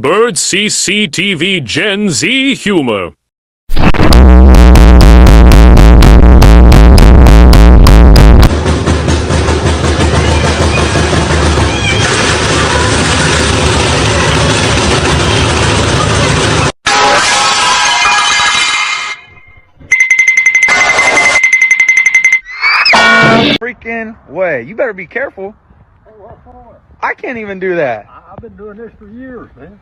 Bird CCTV Gen Z humor. Freaking way. You better be careful. Hey, what for? I can't even do that. I've been doing this for years, man.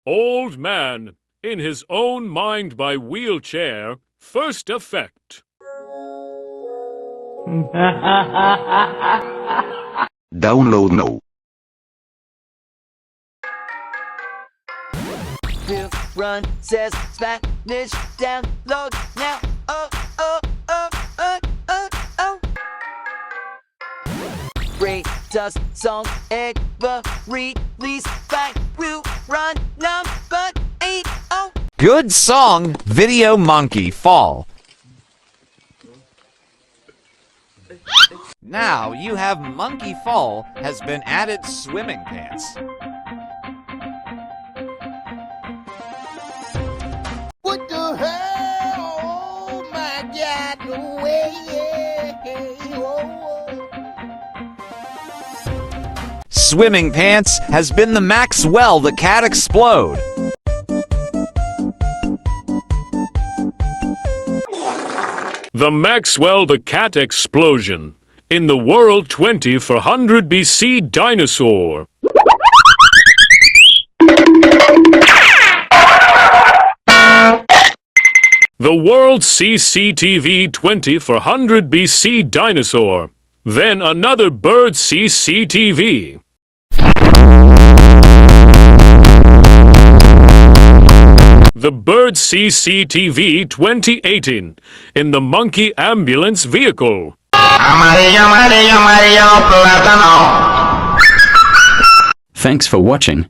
Old man in his own mind by wheelchair. First effect. Download now. Will run, says Spanish, download now. Oh, oh, oh, oh, oh, oh. Great does song ever release back. Will run number 8. Oh. Good song, Video Monkey Fall. Now you have Monkey Fall has been added swimming pants. What the hell? Oh my God, no way. Swimming pants has been the Maxwell the Cat Explode. The Maxwell the Cat Explosion. In the world 20,400 BC dinosaur. The world CCTV 20,400 BC dinosaur. Then another bird CCTV. The bird CCTV 2018 in the monkey ambulance vehicle. Thanks for watching.